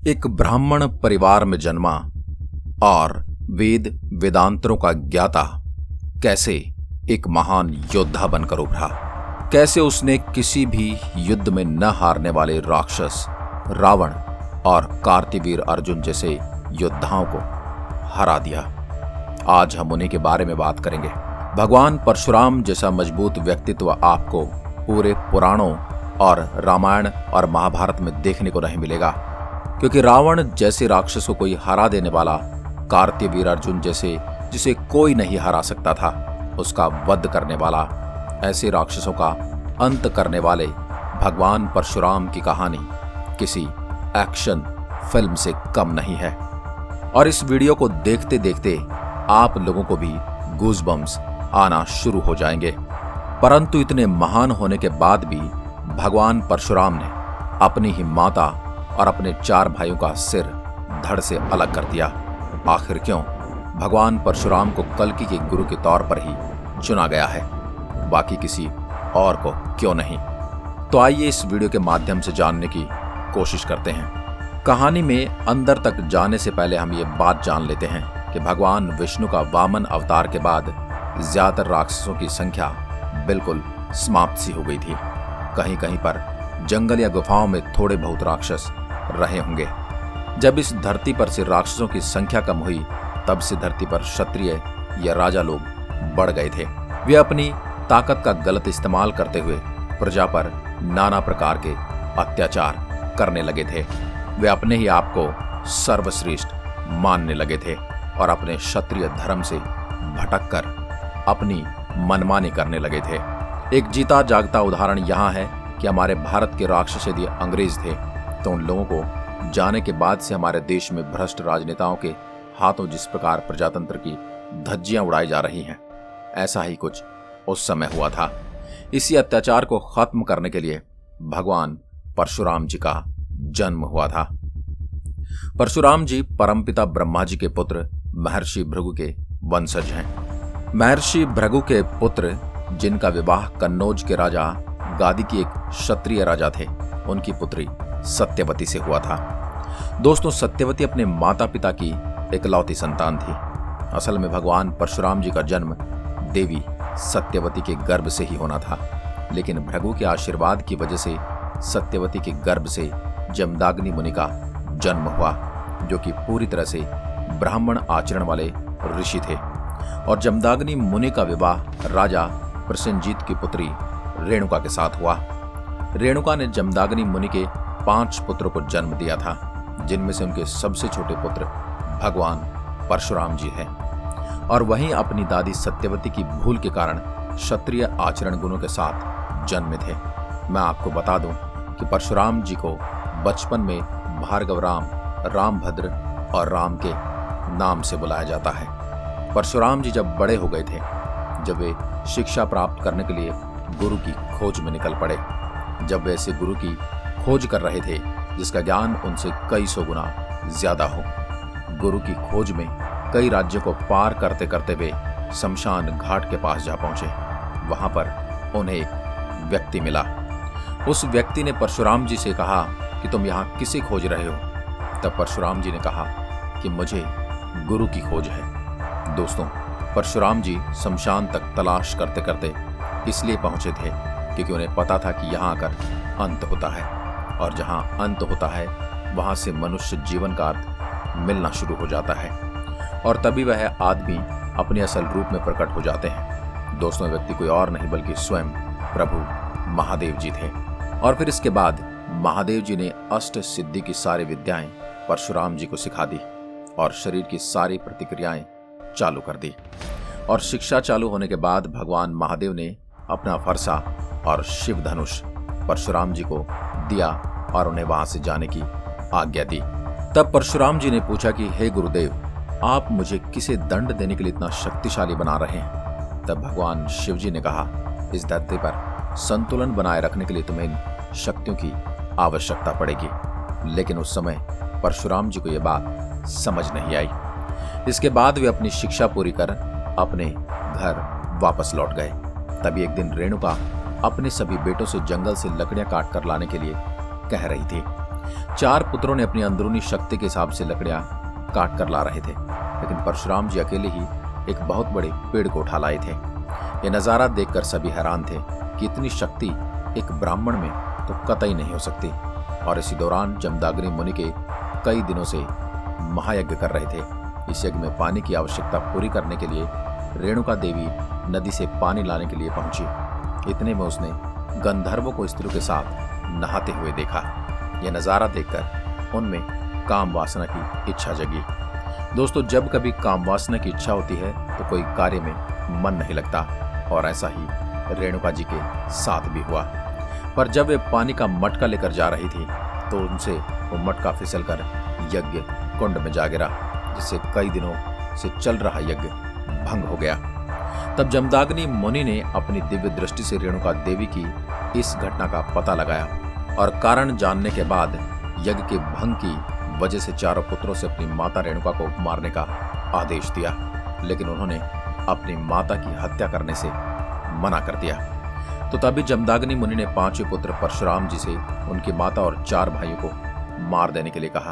एक ब्राह्मण परिवार में जन्मा और वेद वेदांतरों का ज्ञाता कैसे एक महान योद्धा बनकर उभरा। कैसे उसने किसी भी युद्ध में न हारने वाले राक्षस रावण और कार्तिवीर अर्जुन जैसे योद्धाओं को हरा दिया। आज हम उन्हीं के बारे में बात करेंगे। भगवान परशुराम जैसा मजबूत व्यक्तित्व आपको पूरे पुराणों और रामायण और महाभारत में देखने को नहीं मिलेगा, क्योंकि रावण जैसे राक्षस को कोई हरा देने वाला, कार्तिवीर अर्जुन जैसे जिसे कोई नहीं हरा सकता था उसका वध करने वाला, ऐसे राक्षसों का अंत करने वाले भगवान परशुराम की कहानी किसी एक्शन फिल्म से कम नहीं है। और इस वीडियो को देखते देखते आप लोगों को भी गूज़बम्स आना शुरू हो जाएंगे। परंतु इतने महान होने के बाद भी भगवान परशुराम ने अपनी ही माता और अपने 4 भाइयों का सिर धड़ से अलग कर दिया। आखिर क्यों भगवान परशुराम को कल्कि के गुरु के तौर पर ही चुना गया है, बाकी किसी और को क्यों नहीं? तो आइए इस वीडियो के माध्यम से जानने की कोशिश करते हैं। कहानी में अंदर तक जाने से पहले हम ये बात जान लेते हैं कि भगवान विष्णु का वामन अवतार के बाद ज्यादातर राक्षसों की संख्या बिल्कुल समाप्त सी हो गई थी। कहीं कहीं पर जंगल या गुफाओं में थोड़े बहुत राक्षस रहे होंगे। जब इस धरती पर से राक्षसों की संख्या कम हुई, तब से धरती पर क्षत्रिय या राजा लोग बढ़ गए थे। वे अपनी ताकत का गलत इस्तेमाल करते हुए प्रजा पर नाना प्रकार के अत्याचार करने लगे थे। वे अपने ही आप को सर्वश्रेष्ठ मानने लगे थे और अपने क्षत्रिय धर्म से भटककर अपनी मनमानी करने लगे थे। एक जीता जागता उदाहरण यहाँ है कि हमारे भारत के राक्षस यदि अंग्रेज थे तो उन लोगों को जाने के बाद से हमारे देश में भ्रष्ट राजनेताओं के हाथों जिस प्रकार प्रजातंत्र की धज्जियां उड़ाई जा रही हैं, ऐसा ही कुछ उस समय हुआ था। इसी अत्याचार को खत्म करने के लिए भगवान परशुराम जी का जन्म हुआ था। परशुराम जी परमपिता ब्रह्मा जी के पुत्र महर्षि भृगु के वंशज हैं। महर्षि भृगु के पुत्र जिनका विवाह कन्नौज के राजा गादी की एक क्षत्रिय राजा थे, उनकी पुत्री सत्यवती से हुआ था। दोस्तों, सत्यवती अपने माता पिता की इकलौती संतान थी। असल में भगवान परशुराम जी का जन्म देवी सत्यवती के गर्भ से ही होना था, लेकिन भृगु के आशीर्वाद की वजह से सत्यवती के गर्भ से जमदाग्नि मुनि का जन्म हुआ, जो कि पूरी तरह से ब्राह्मण आचरण वाले ऋषि थे। और जमदाग्नि मुनि का विवाह राजा प्रसेनजीत की पुत्री रेणुका के साथ हुआ। रेणुका ने जमदाग्नि मुनि के 5 पुत्रों को जन्म दिया था, जिनमें से उनके सबसे छोटे पुत्र भगवान परशुराम जी हैं। और वहीं अपनी दादी सत्यवती की भूल के कारण क्षत्रिय आचरण गुणों के साथ जन्मे थे। मैं आपको बता दूं कि परशुराम जी को बचपन में भार्गव राम, रामभद्र और राम के नाम से बुलाया जाता है। परशुराम जी जब बड़े हो गए थे, जब वे शिक्षा प्राप्त करने के लिए गुरु की खोज में निकल पड़े। जब वे ऐसे गुरु की खोज कर रहे थे जिसका ज्ञान उनसे कई 100 गुना ज्यादा हो। गुरु की खोज में कई राज्यों को पार करते करते वे शमशान घाट के पास जा पहुंचे। वहां पर उन्हें एक व्यक्ति मिला। उस व्यक्ति ने परशुराम जी से कहा कि तुम यहाँ किसे खोज रहे हो? तब परशुराम जी ने कहा कि मुझे गुरु की खोज है। दोस्तों, परशुराम जी शमशान तक तलाश करते करते इसलिए पहुंचे थे क्योंकि उन्हें पता था कि यहाँ आकर अंत होता है, और जहाँ अंत होता है वहाँ से मनुष्य जीवन का अर्थ मिलना शुरू हो जाता है, और तभी वह आदमी अपने असल रूप में प्रकट हो जाते हैं। दोस्तों, व्यक्ति कोई और नहीं बल्कि स्वयं प्रभु महादेव जी थे। और फिर इसके बाद महादेव जी ने अष्ट सिद्धि की सारी विद्याएं परशुराम जी को सिखा दी और शरीर की सारी प्रतिक्रियाएं चालू कर दी। और शिक्षा चालू होने के बाद भगवान महादेव ने अपना फरसा और शिव धनुष परशुराम जी को दिया और उन्हें वहां से जाने की आज्ञा दी। तब परशुराम जी ने पूछा कि हे गुरुदेव, आप मुझे किसे दंड देने के लिए इतना शक्तिशाली बना रहे हैं? तब भगवान शिव जी ने कहा, इस धरती पर संतुलन बनाए रखने के लिए तुम्हें इन शक्तियों की आवश्यकता पड़ेगी। लेकिन उस समय परशुराम जी को यह बात समझ नहीं आई। इसके बाद वे अपनी शिक्षा पूरी कर अपने घर वापस लौट गए। तभी एक दिन रेणुका अपने सभी बेटों से जंगल से लकड़ियां काट कर लाने के लिए कह रही थी। 4 पुत्रों ने अपनी अंदरूनी शक्ति के हिसाब से लकड़ियां काट कर ला रहे थे, लेकिन परशुराम जी अकेले ही एक बहुत बड़े पेड़ को उठा लाए थे। यह नजारा देखकर सभी हैरान थे कि इतनी शक्ति एक ब्राह्मण में तो कतई नहीं हो सकती। और इसी दौरान जमदाग्नि मुनि के कई दिनों से महायज्ञ कर रहे थे। इस यज्ञ में पानी की आवश्यकता पूरी करने के लिए रेणुका देवी नदी से पानी लाने के लिए पहुंची। इतने में उसने गंधर्वों को स्त्रियों के साथ नहाते हुए देखा। यह नजारा देखकर उनमें काम वासना की इच्छा जगी। दोस्तों, जब कभी काम वासना की इच्छा होती है तो कोई कार्य में मन नहीं लगता, और ऐसा ही रेणुका जी के साथ भी हुआ। पर जब वे पानी का मटका लेकर जा रही थी तो उनसे वो मटका फिसलकर यज्ञ कुंड में जा गिरा, जिससे कई दिनों से चल रहा यज्ञ भंग हो गया। तब जमदाग्नि मुनि ने अपनी दिव्य दृष्टि से रेणुका देवी की इस घटना का पता लगाया और कारण जानने के बाद यज्ञ के भंग की वजह से 4 पुत्रों से अपनी माता रेणुका को मारने का आदेश दिया, लेकिन उन्होंने अपनी माता की हत्या करने से मना कर दिया। तो तभी जमदाग्नि मुनि ने 5वें पुत्र परशुराम जी से उनकी माता और 4 भाइयों को मार देने के लिए कहा।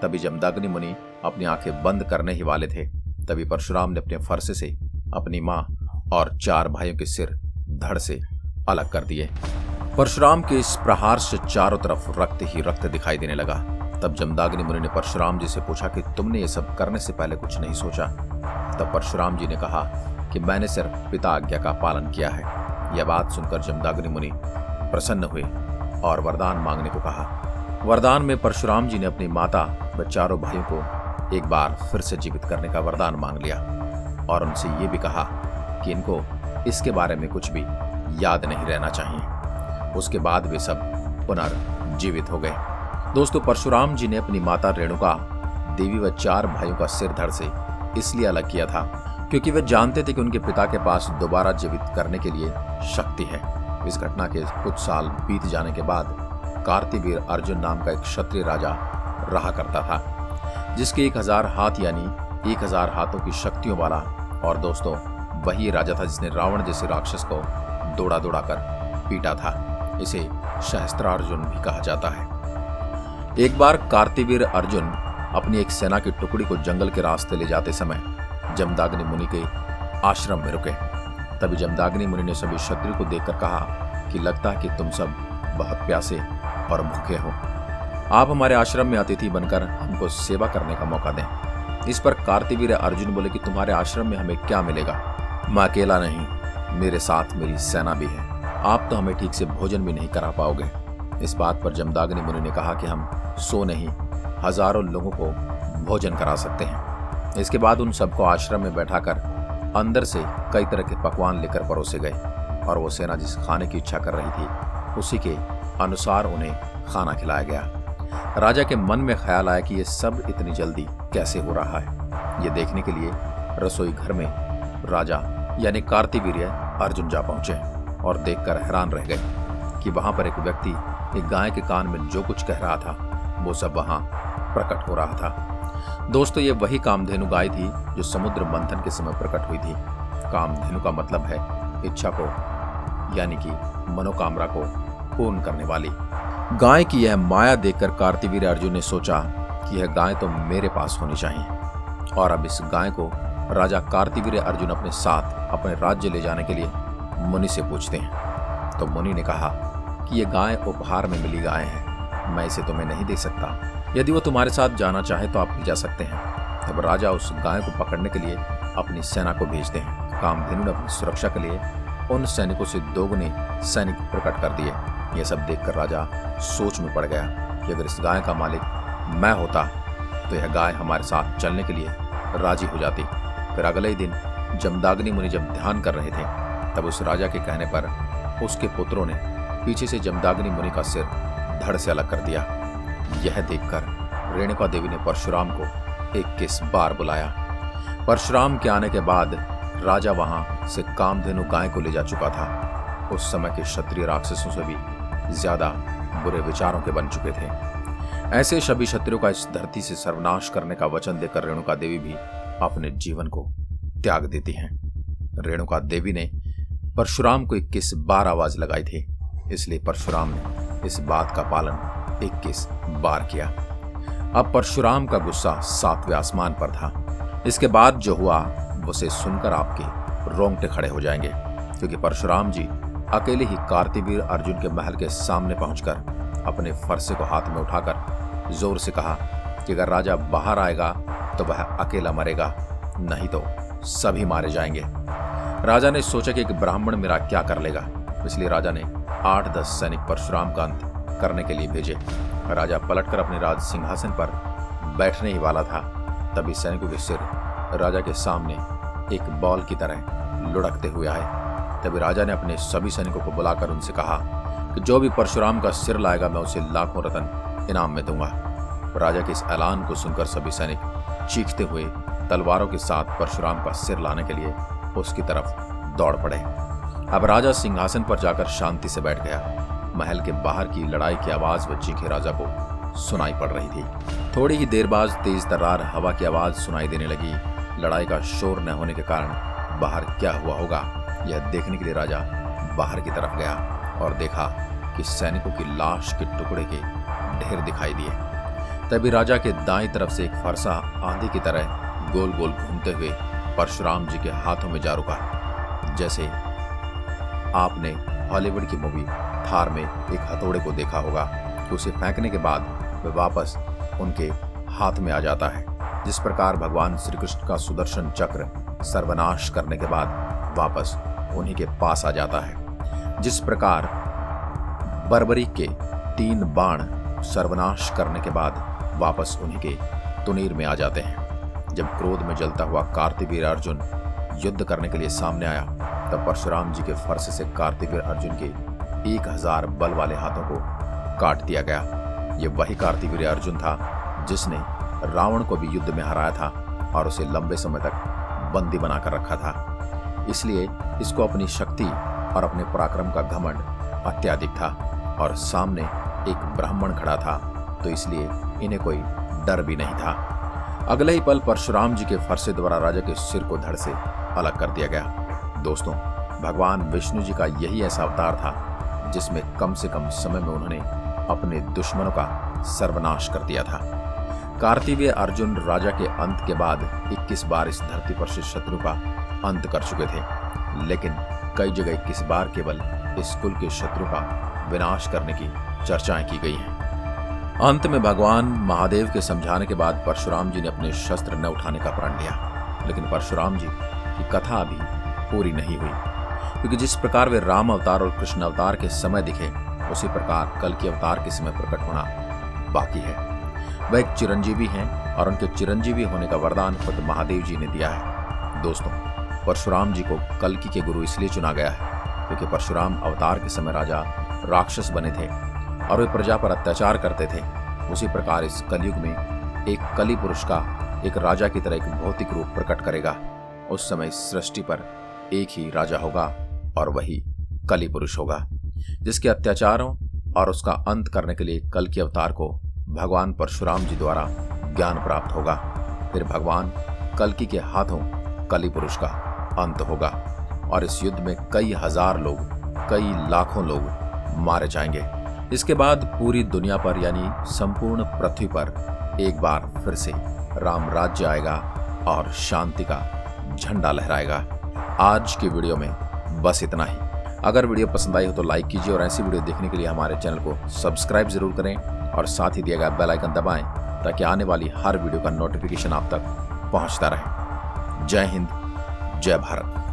तभी जमदाग्नि मुनि अपनी आंखें बंद करने ही वाले थे, तभी परशुराम ने अपने फरसे से अपनी मां और 4 भाइयों के सिर धड़ से अलग कर दिए। परशुराम के इस प्रहार से चारों तरफ रक्त ही रक्त दिखाई देने लगा। तब जमदाग्नि मुनि ने परशुराम जी से पूछा कि तुमने ये सब करने से पहले कुछ नहीं सोचा? तब परशुराम जी ने कहा कि मैंने सिर्फ पिता आज्ञा का पालन किया है। यह बात सुनकर जमदाग्नि मुनि प्रसन्न हुए और वरदान मांगने को कहा। वरदान में परशुराम जी ने अपनी माता व 4 भाइयों को एक बार फिर से जीवित करने का वरदान मांग लिया और उनसे ये भी कहा कि इनको इसके बारे में कुछ भी याद नहीं रहना चाहिए। उसके बाद वे सब पुनर्जीवित हो गए। दोस्तों, परशुराम जी ने अपनी माता रेणुका देवी व 4 भाइयों का सिर धड़ से इसलिए अलग किया था क्योंकि वे जानते थे कि उनके पिता के पास दोबारा जीवित करने के लिए शक्ति है। इस घटना के कुछ साल बीत जाने के बाद कार्तिवीर अर्जुन नाम का एक क्षत्रिय राजा रहा करता था, जिसके 1000 हाथ यानी 1000 हाथों की शक्तियों वाला। और दोस्तों, वही राजा था जिसने रावण जैसे राक्षस को दौड़ा दौड़ा कर पीटा था। इसे सहस्त्रार्जुन भी कहा जाता है। एक बार कार्तिवीर अर्जुन अपनी एक सेना की टुकड़ी को जंगल के रास्ते ले जाते समय जमदाग्नि मुनि के आश्रम में रुके। तभी जमदाग्नि मुनि ने सभी क्षत्रियों को देखकर कहा कि लगता है कि तुम सब बहुत प्यासे और भूखे हो। आप हमारे आश्रम में अतिथि बनकर हमको सेवा करने का मौका दें। इस पर कार्तिवीर अर्जुन बोले कि तुम्हारे आश्रम में हमें क्या मिलेगा? मैं अकेला नहीं, मेरे साथ मेरी सेना भी है। आप तो हमें ठीक से भोजन भी नहीं करा पाओगे। इस बात पर जमदाग्नि मुनि ने कहा कि हम 100 नहीं, हजारों लोगों को भोजन करा सकते हैं। इसके बाद उन सबको आश्रम में बैठाकर अंदर से कई तरह के पकवान लेकर परोसे गए और वो सेना जिस खाने की इच्छा कर रही थी उसी के अनुसार उन्हें खाना खिलाया गया। राजा के मन में ख्याल आया कि ये सब इतनी जल्दी कैसे हो रहा है। ये देखने के लिए रसोई घर में राजा यानी कार्तिवीर्य अर्जुन जा पहुंचे और देखकर हैरान रह गए कि वहां पर एक व्यक्ति एक गाय के कान में जो कुछ कह रहा था वो सब वहां प्रकट हो रहा था। दोस्तों, ये वही कामधेनु गाय थी जो समुद्र मंथन के समय प्रकट हुई थी। कामधेनु का मतलब है इच्छा को यानी कि मनोकामना को पूर्ण करने वाली। गाय की यह माया देखकर कार्तिवीर्य अर्जुन ने सोचा कि यह गाय तो मेरे पास होनी चाहिए। और अब इस गाय को राजा कार्तिवीर्य अर्जुन अपने साथ अपने राज्य ले जाने के लिए मुनि से पूछते हैं। तो मुनि ने कहा कि यह गाय उपहार में मिली गाय है, मैं इसे तुम्हें नहीं दे सकता। यदि वो तुम्हारे साथ जाना चाहे तो आप भी जा सकते हैं। तब राजा उस गाय को पकड़ने के लिए अपनी सेना को भेजते हैं। कामधेनु ने अपनी सुरक्षा के लिए उन सैनिकों से 2 गुने सैनिक प्रकट कर दिए। यह सब देखकर राजा सोच में पड़ गया कि अगर इस गाय का मालिक मैं होता तो यह गाय हमारे साथ चलने के लिए राजी हो जाती। फिर अगले ही दिन जमदाग्नि मुनि जब ध्यान कर रहे थे तब उस राजा के कहने पर उसके पुत्रों ने पीछे से जमदाग्नि मुनि का सिर धड़ से अलग कर दिया। यह देखकर रेणुका देवी ने परशुराम को 21 बार बुलाया। परशुराम के आने के बाद राजा वहां से कामधेनु गाय को ले जा चुका था। उस समय के क्षत्रिय राक्षसों से भी ज्यादा बुरे विचारों के बन चुके थे। ऐसे सभी क्षत्रियों का इस धरती से सर्वनाश करने का वचन देकर रेणुका देवी भी अपने जीवन को त्याग देती हैं। रेणुका देवी ने परशुराम को 21 बार आवाज लगाई थी, इसलिए परशुराम ने इस बात का पालन 21 बार किया। अब परशुराम का गुस्सा 7वें आसमान पर था। इसके बाद जो हुआ उसे सुनकर आपके रोंगटे खड़े हो जाएंगे, क्योंकि परशुराम जी अकेले ही कार्तिवीर अर्जुन के महल के सामने पहुंचकर अपने फरसे को हाथ में उठाकर जोर से कहा कि अगर राजा बाहर आएगा तो वह अकेला मरेगा, नहीं तो सभी मारे जाएंगे। राजा ने सोचा कि एक ब्राह्मण मेरा क्या कर लेगा, इसलिए राजा ने 8-10 सैनिक परशुराम का अंत करने के लिए भेजे। राजा पलटकर अपने राज सिंहासन पर बैठने ही वाला था, तभी सैनिकों के सिर राजा के सामने एक बॉल की तरह लुढ़कते हुए आए। तभी राजा ने अपने सभी सैनिकों को बुलाकर उनसे कहा कि जो भी परशुराम का सिर लाएगा मैं उसे लाखों रत्न इनाम में दूंगा। राजा के इस ऐलान को सुनकर सभी सैनिक चीखते हुए तलवारों के साथ परशुराम का सिर लाने के लिए उसकी तरफ दौड़ पड़े। अब राजा सिंहासन पर जाकर शांति से बैठ गया। महल के बाहर की लड़ाई की आवाज व चीखें राजा को सुनाई पड़ रही थी। थोड़ी ही देर बाद तेज तर्रार हवा की आवाज सुनाई देने लगी। लड़ाई का शोर न होने के कारण बाहर क्या हुआ होगा यह देखने के लिए राजा बाहर की तरफ गया और देखा कि सैनिकों की लाश के टुकड़े के ढेर दिखाई दिए। तभी राजा के दाईं तरफ से एक फरसा आंधी की तरह गोल गोल घूमते हुए परशुराम जी के हाथों में जा रुका। जैसे आपने हॉलीवुड की मूवी थार में एक हथौड़े को देखा होगा कि उसे फेंकने के बाद वह वापस उनके हाथ में आ जाता है। जिस प्रकार भगवान श्री कृष्ण का सुदर्शन चक्र सर्वनाश करने के बाद वापस उन्हीं के पास आ जाता है, जिस प्रकार बर्बरीक के 3 बाण सर्वनाश करने के बाद वापस उन्हीं के तुनीर में आ जाते हैं। जब क्रोध में जलता हुआ कार्तिवीर अर्जुन युद्ध करने के लिए सामने आया तब परशुराम जी के फरसे से कार्तिवीर अर्जुन के 1000 बल वाले हाथों को काट दिया गया। ये वही कार्तिवीर अर्जुन था जिसने रावण को भी युद्ध में हराया था और उसे लंबे समय तक बंदी बनाकर रखा था। इसलिए इसको अपनी शक्ति और अपने पराक्रम का घमंड अत्याधिक था और सामने एक ब्राह्मण खड़ा था, तो इसलिए इन्हें कोई डर भी नहीं था। अगले ही पल परशुराम जी के फरसे द्वारा राजा के सिर को धड़ से अलग कर दिया गया। दोस्तों, भगवान विष्णु जी का यही ऐसा अवतार था जिसमें कम से कम समय में उन्होंने अपने दुश्मनों का सर्वनाश कर दिया था। कार्तिवीय अर्जुन राजा के अंत के बाद 21 बार इस धरती पर से शत्रु का अंत कर चुके थे, लेकिन कई जगह 21 बार केवल इस कुल के शत्रु का विनाश करने की चर्चाएं की गई हैं। अंत में भगवान महादेव के समझाने के बाद परशुराम जी ने अपने शस्त्र न उठाने का प्रण लिया, लेकिन परशुराम जी की कथा अभी पूरी नहीं हुई, क्योंकि जिस प्रकार वे राम अवतार और कृष्ण अवतार के समय दिखे उसी प्रकार कल के अवतार के समय प्रकट होना बाकी है। वह एक चिरंजीवी हैं और उनके चिरंजीवी होने का वरदान खुद महादेव जी ने दिया है। दोस्तों, परशुराम जी को कल्कि के गुरु इसलिए चुना गया है क्योंकि परशुराम अवतार के समय राजा राक्षस बने थे और वे प्रजा पर अत्याचार करते थे। उसी प्रकार इस कलयुग में एक कली पुरुष का एक राजा की तरह एक भौतिक रूप प्रकट करेगा। उस समय सृष्टि पर एक ही राजा होगा और वही कली पुरुष होगा, जिसके अत्याचारों और उसका अंत करने के लिए कल के अवतार को भगवान परशुराम जी द्वारा ज्ञान प्राप्त होगा। फिर भगवान कल्कि के हाथों कली पुरुष का अंत होगा और इस युद्ध में कई हजार लोग, कई लाखों लोग मारे जाएंगे। इसके बाद पूरी दुनिया पर यानी संपूर्ण पृथ्वी पर एक बार फिर से राम राज्य आएगा और शांति का झंडा लहराएगा। आज की वीडियो में बस इतना ही। अगर वीडियो पसंद आई हो तो लाइक कीजिए और ऐसी वीडियो देखने के लिए हमारे चैनल को सब्सक्राइब जरूर करें और साथ ही दिया गया बेल आइकन दबाएं ताकि आने वाली हर वीडियो का नोटिफिकेशन आप तक पहुंचता रहे। जय हिंद, जय भारत।